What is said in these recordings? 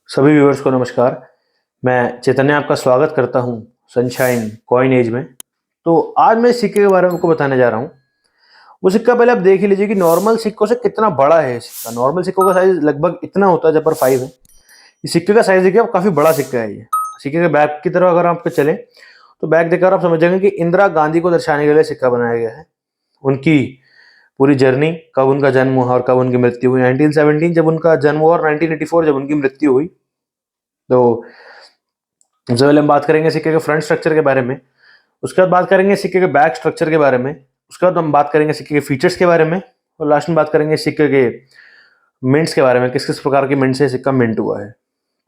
सभी व्यूअर्स को नमस्कार। मैं चैतन्य आपका स्वागत करता हूं सनशाइन कॉइन एज में। तो आज मैं सिक्के के बारे में आपको बताने जा रहा हूं। वो सिक्का पहले आप देख ही लीजिए कि नॉर्मल सिक्कों से कितना बड़ा है ये सिक्का। नॉर्मल सिक्कों का साइज लगभग इतना होता है जब पर 5 है। इस सिक्के का साइज देखिए, काफी बड़ा सिक्का है ये। सिक्के के बैक की तरफ अगर आप चले तो बैक देखकर आप समझ जाएंगे कि इंदिरा गांधी को दर्शाने के लिए सिक्का बनाया गया है। उनकी पूरी जर्नी, कब उनका जन्म हुआ और कब उनकी मृत्यु हुई। 1917 जब उनका जन्म हुआ और 1984 जब उनकी मृत्यु हुई। तो सबसे पहले हम बात करेंगे सिक्के के फ्रंट स्ट्रक्चर के बारे में। उसके बाद बात करेंगे सिक्के के बैक स्ट्रक्चर के बारे में। उसके बाद हम बात करेंगे सिक्के के फीचर्स के बारे में। और लास्ट में बात करेंगे सिक्के के मिंट्स के बारे में, किस किस प्रकार के मिंट से सिक्का मिंट हुआ है।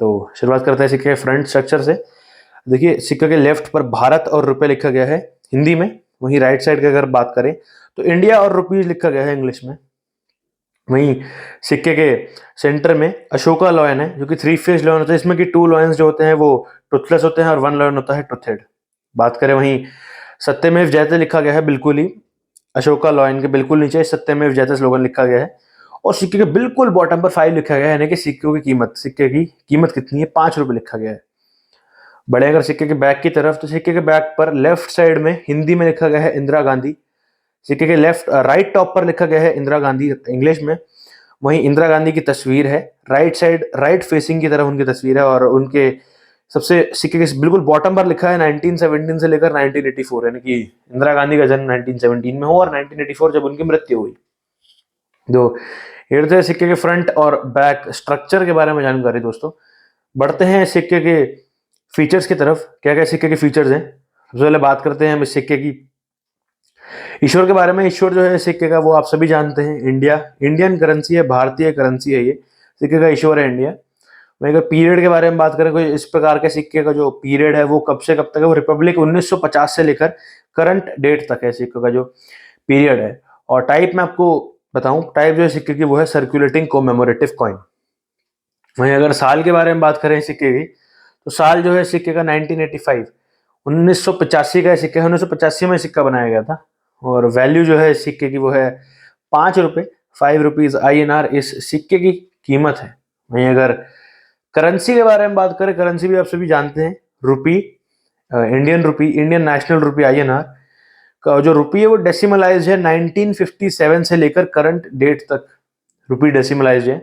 तो शुरुआत करते हैं सिक्के के फ्रंट स्ट्रक्चर से। देखिए, सिक्के के लेफ्ट पर भारत और रुपए लिखा गया है हिंदी में। वहीं राइट साइड की अगर बात करें तो इंडिया और रुपीज लिखा गया है इंग्लिश में। वहीं सिक्के के सेंटर में अशोका लॉयन है, जो कि 3 फेस लॉयन होता है। इसमें कि 2 लॉयंस जो होते हैं वो टूथलेस होते हैं और 1 लॉयन होता है टूथेड। बात करें वहीं सत्यमेव जयते लिखा गया है बिल्कुल ही अशोका लॉयन के बिल्कुल नीचे सत्यमेव जयते स्लोगन लिखा गया है। और सिक्के के बिल्कुल बॉटम पर 5 लिखा गया है, यानी कि सिक्के की कीमत कितनी है, 5 रुपए लिखा गया है। बड़े अगर सिक्के के बैक की तरफ, तो सिक्के के बैक पर लेफ्ट साइड में हिंदी में लिखा गया है इंदिरा गांधी। सिक्के के राइट टॉप पर लिखा गया है इंदिरा गांधी इंग्लिश में। वहीं इंदिरा गांधी की तस्वीर है, राइट साइड राइट फेसिंग की तरफ उनकी तस्वीर है। और उनके सबसे सिक्के के बिल्कुल बॉटम पर लिखा है 1917 से लेकर 1984, यानी कि इंदिरा गांधी का जन्म 1917 में हो और 1984 जब उनकी मृत्यु हुई। जो ये सिक्के के फ्रंट और बैक स्ट्रक्चर के बारे में जानकारी दोस्तों। बढ़ते हैं सिक्के के फीचर्स की तरफ। क्या क्या सिक्के के फीचर्स हैं, सबसे पहले बात करते हैं हम इस सिक्के की ईश्वर के बारे में। ईश्वर जो है सिक्के का, वो आप सभी जानते हैं, इंडियन करेंसी है, भारतीय करेंसी है। ये सिक्के का ईश्वर है इंडिया। वहीं अगर पीरियड के बारे में बात करें, कोई इस प्रकार के सिक्के का जो पीरियड है वो कब से कब तक है, वो रिपब्लिक 1950 से लेकर करंट डेट तक है सिक्के का जो पीरियड है। और टाइप मैं आपको बताऊं, टाइप जो है सिक्के की वो है सर्कुलेटिंग कोमेमोरेटिव कॉइन। वहीं अगर साल के बारे में बात करें सिक्के की, तो साल जो है सिक्के का 1985 1985 का सिक्का है। 1985 में सिक्का बनाया गया था। और वैल्यू जो है सिक्के की वो है 5 रुपए, 5 रुपीज INR इस सिक्के की कीमत है। वहीं अगर करेंसी के बारे में बात करें, करेंसी भी आप सभी जानते हैं, रुपी, इंडियन रुपी, इंडियन नेशनल रुपी INR का जो रुपी है वो डेसिमलाइज है 1957 से लेकर करंट डेट तक रुपी डेसिमलाइज है।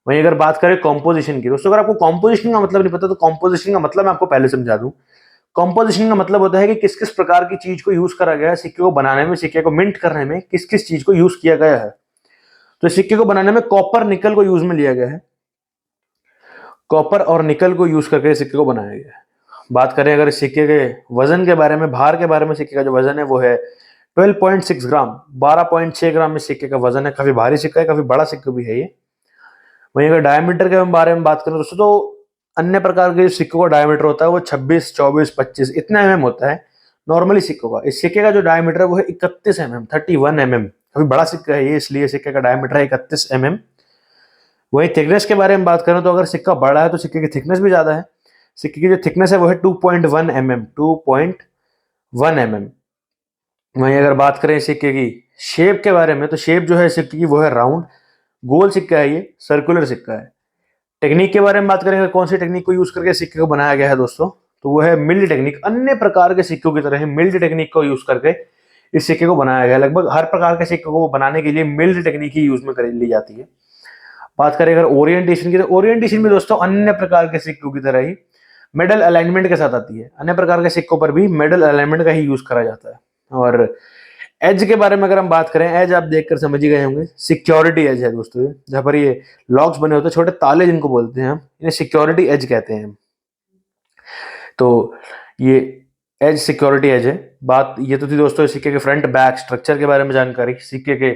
वहीं अगर बात करें कॉम्पोजिशन की दोस्तों, अगर आपको कॉम्पोजिशन का मतलब नहीं पता तो कॉम्पोजिशन का मतलब मैं आपको पहले समझा दूं। कॉम्पोजिशन का मतलब होता है कि किस किस प्रकार की चीज को यूज करा गया है सिक्के को बनाने में, सिक्के को मिंट करने में किस किस चीज को यूज किया गया है। तो सिक्के को बनाने में कॉपर निकल को यूज में लिया गया है। कॉपर और निकल को यूज करके सिक्के को बनाया गया है। बात करें अगर सिक्के के वजन के बारे में, भार के बारे में, सिक्के का जो वजन है वो है 12.6 ग्राम, 12.6 ग्राम में सिक्के का वजन है। काफी भारी सिक्का है, काफी बड़ा सिक्का भी है ये। वहीं अगर डायमीटर के बारे में बात करें दोस्तों, तो अन्य प्रकार के सिक्कों का डायमीटर होता है वो 26, 24, 25 इतना mm होता है नॉर्मली सिक्कों का। इस सिक्के का जो डायमीटर है वो है 31 mm, 31 mm। काफी बड़ा सिक्का है ये, इसलिए सिक्के का डायमीटर है 31 mm। वहीं थिकनेस के बारे में बात करें तो अगर सिक्का बड़ा है तो सिक्के की थिकनेस भी ज्यादा है। सिक्के की जो थिकनेस है वो है 2.1 mm, 2.1 mm। वहीं अगर बात करें सिक्के की शेप के बारे में, तो शेप जो है सिक्के की वो है राउंड, गोल सिक्का है ये, सर्कुलर सिक्का है। टेक्निक के बारे में बात करेंगे, कौन सी टेक्निक को यूज करके सिक्के को बनाया गया है दोस्तों, तो वो है मिल्ड टेक्निक। अन्य प्रकार के सिक्कों की तरह ही मिल्ड टेक्निक को यूज करके इस सिक्के को बनाया गया है। लगभग हर प्रकार के सिक्के को बनाने के लिए मिल्ड टेक्निक ही यूज में कर ली जाती है। बात करें अगर ओरिएंटेशन की, तो ओरिएंटेशन भी दोस्तों अन्य प्रकार के सिक्कों की तरह ही मेडल अलाइनमेंट के साथ आती है। अन्य प्रकार के सिक्कों पर भी मेडल अलाइनमेंट का ही यूज करा जाता है। और एज के बारे में अगर हम बात करें, एज आप देखकर समझ ही गए होंगे, सिक्योरिटी एज है दोस्तों, जहां पर ये लॉक्स बने होते हैं, छोटे ताले जिनको बोलते हैं हम, इन्हें सिक्योरिटी एज कहते हैं। तो ये एज सिक्योरिटी एज है। बात ये तो थी दोस्तों सिक्के के फ्रंट बैक स्ट्रक्चर के बारे में जानकारी, सिक्के के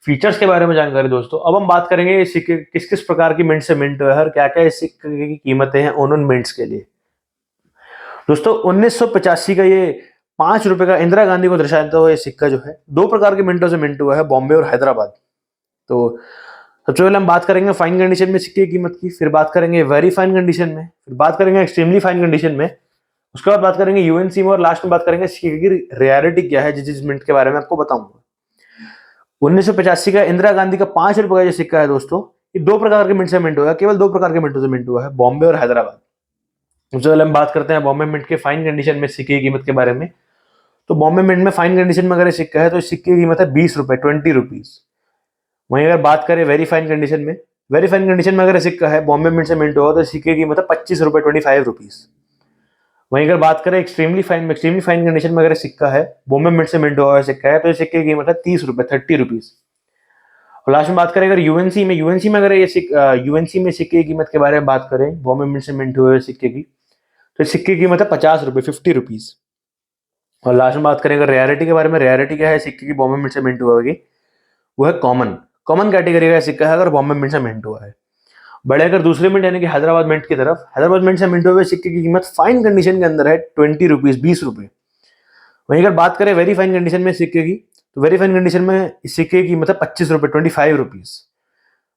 फीचर्स के बारे में जानकारी दोस्तों। अब हम बात करेंगे सिक्के किस किस प्रकार की मिंट से मिंट है और क्या क्या इस सिक्के की कीमतें हैं उन मिंट्स के लिए। दोस्तों 1985 का ये 5 रुपए का इंदिरा गांधी को दर्शाता हुआ ये सिक्का जो है 2 प्रकार के मिंटों से मिंट हुआ है, बॉम्बे और हैदराबाद। तो सबसे पहले हम बात करेंगे फाइन कंडीशन में सिक्के की कीमत की, फिर बात करेंगे वेरी फाइन कंडीशन में, फिर बात करेंगे एक्सट्रीमली फाइन कंडीशन में, उसके बाद बात करेंगे यूएनसी में, और लास्ट में बात करेंगे सिक्के की रेयरिटी क्या है, जिस मिंट के बारे में आपको बताऊंगा। 1985 का इंदिरा गांधी का 5 रुपए का जो सिक्का है दोस्तों, ये दो प्रकार के मिंट से मिंट हुआ है, केवल दो प्रकार के मिंटों से मिंट हुआ है, बॉम्बे और हैदराबाद। सबसे पहले हम बात करते हैं बॉम्बे मिंट के फाइन कंडीशन में सिक्के की कीमत के बारे में। तो बॉम्बे मिंट में फाइन कंडीशन में अगर ये सिक्का है तो इस सिक्के की कीमत है 20 रुपए, 20 रुपीज। वहीं अगर बात करें वेरी फाइन कंडीशन में, वेरी फाइन कंडीशन में अगर ये सिक्का है बॉम्बे मिंट से मिंट हुआ तो सिक्के की कीमत है 25 रुपए, 25 रुपीज। वहीं अगर बात करें एक्सट्रीमली फाइन में, एक्सट्रीमली फाइन कंडीशन में अगर सिक्का है बॉम्बे मिंट से मिंट हुआ सिक्का है तो इस सिक्के की कीमत है 30 रुपए, 30 रुपीज। और लास्ट में बात करें अगर यूएनसी में, यूएनसी में अगर ये यूएनसी में सिक्के की कीमत के बारे में बात करें बॉम्बे मिंट से मिंट हुए सिक्के की, तो इस सिक्के की कीमत है 50 रुपए, 50 रुपीज। और लास्ट में बात करें अगर रेयरिटी के बारे में, रेयरिटी क्या है सिक्के की बॉम्बे मिंट से मिंट हुआ होगी, वो है कॉमन, कॉमन कैटेगरी का सिक्का है अगर बॉम्बे मिंट से मिंट हुआ है। बड़े अगर दूसरे मिंट यानी कि हैदराबाद मिंट की तरफ, हैदराबाद मिंट से मिंट हुए सिक्के की कीमत फाइन कंडीशन के अंदर है 20 रुपीज, 20 रुपए। वहीं अगर बात करें वेरी फाइन कंडीशन में सिक्के की, तो वेरी फाइन कंडीशन में इस सिक्के की कीमत है 25 रुपए, 25 रुपीज।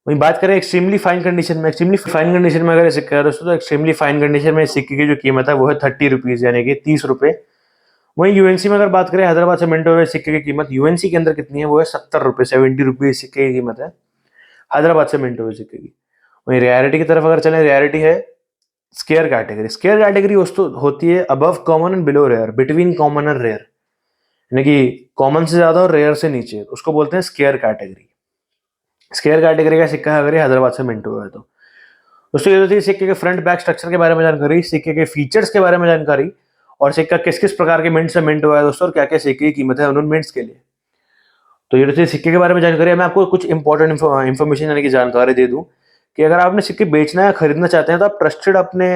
वहीं बात करें एक्सट्रीमली फाइन कंडीशन में, एक्सट्रीमली फाइन कंडीशन में अगर सिक्का है दोस्तों, तो एक्सट्रीमली फाइन कंडीशन में सिक्के की जो कीमत है वो है 30 रुपीज यानी कि 30 रुपए। वहीं यूएनसी में अगर बात करें हैदराबाद से मिंट हुए सिक्के की कीमत यूएनसी के अंदर कितनी है, वो है 70 रुपए, 70 रुपीज सिक्के की कीमत है हैदराबाद से मिंट हुए सिक्के की। वहीं रियलिटी की तरफ अगर चले, रियलिटी है स्केयर कैटेगरी। स्केयर कैटेगरी होती है above common and below rare, between common and rare, यानी कि कॉमन से ज्यादा और रेयर से नीचे, उसको बोलते हैं स्केयर कैटेगरी। स्केयर कैटेगरी का सिक्का अगर हैदराबाद से मिंट हुआ है तो दोस्तों ये होती है सिक्के के फ्रंट बैक स्ट्रक्चर के बारे में जानकारी, सिक्के के फीचर्स के बारे में जानकारी, और सिक्का किस किस प्रकार के मिंट से मिंट हुआ है दोस्तों, और क्या क्या सिक्के की कीमत है उन मिंट्स के लिए। तो ये होती सिक्के के बारे में जानकारी है। मैं आपको कुछ इंपॉर्टेंट इन्फॉर्मेशन यानी कि जानकारी दे दूं कि अगर आपने सिक्के बेचना या खरीदना चाहते हैं तो आप ट्रस्टेड अपने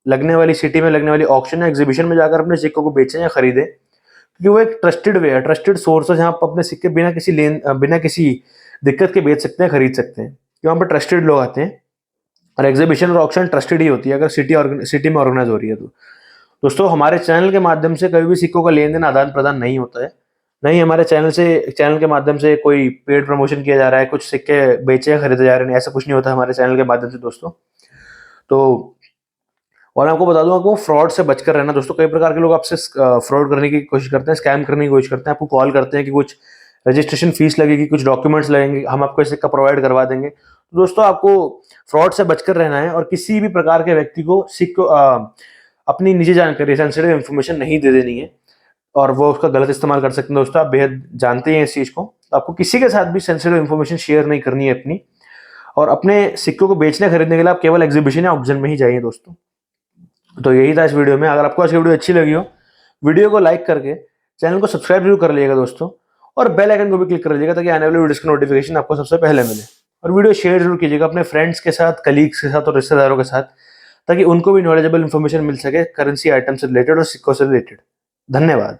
लगने वाली सिटी में लगने वाली ऑक्शन या एग्जीबिशन में जाकर अपने सिक्कों को बेचें या खरीदें, क्योंकि वो एक ट्रस्टेड वे है, ट्रस्टेड सोर्स है जहाँ आप अपने सिक्के बिना किसी दिक्कत के बेच सकते हैं, खरीद सकते हैं। वहाँ पर ट्रस्टेड लोग आते हैं और एग्जीबिशन और ऑक्शन ट्रस्टेड ही होती है अगर सिटी में ऑर्गेनाइज हो रही है तो। दोस्तों हमारे चैनल के माध्यम से कभी भी सिक्कों का लेन देन आदान प्रदान नहीं होता है, नहीं हमारे चैनल के माध्यम से कोई पेड प्रमोशन किया जा रहा है, कुछ सिक्के बेचे या खरीदे जा रहे हैं, ऐसा कुछ नहीं होता हमारे चैनल के माध्यम से दोस्तों। तो और मैं आपको बता दूं आपको फ्रॉड से बचकर रहना दोस्तों। कई प्रकार के लोग आपसे फ्रॉड करने की कोशिश करते हैं, स्कैम करने की कोशिश करते हैं, आपको कॉल करते हैं कि कुछ रजिस्ट्रेशन फीस लगेगी, कुछ डॉक्यूमेंट्स लगेंगे, हम आपको सिक्का प्रोवाइड करवा देंगे। तो दोस्तों आपको फ्रॉड से बचकर रहना है और किसी भी प्रकार के व्यक्ति को अपनी निजी जानकारी, सेंसिटिव इन्फॉर्मेशन नहीं दे देनी है और वो उसका गलत इस्तेमाल कर सकते हैं दोस्तों। आप बेहद जानते हैं इस चीज को, आपको किसी के साथ भी सेंसिटिव इन्फॉर्मेशन शेयर नहीं करनी है अपनी, और अपने सिक्कों को बेचने खरीदने के लिए आप केवल एग्जीबिशन या ऑक्शन में ही जाइए दोस्तों। तो यही था इस वीडियो में। अगर आपको आज की वीडियो अच्छी लगी हो, वीडियो को लाइक करके चैनल को सब्सक्राइब जरूर कर लीजिएगा दोस्तों, और बेल आइकन को भी क्लिक कर लीजिएगा ताकि आने वाली वीडियोस की नोटिफिकेशन आपको सबसे पहले मिले। और वीडियो शेयर जरूर कीजिएगा अपने फ्रेंड्स के साथ, कलीग्स के साथ और रिश्तेदारों के साथ, ताकि उनको भी नॉलेजेबल इन्फॉर्मेशन मिल सके करेंसी आइटम से रिलेटेड और सिक्कों से रिलेटेड। धन्यवाद।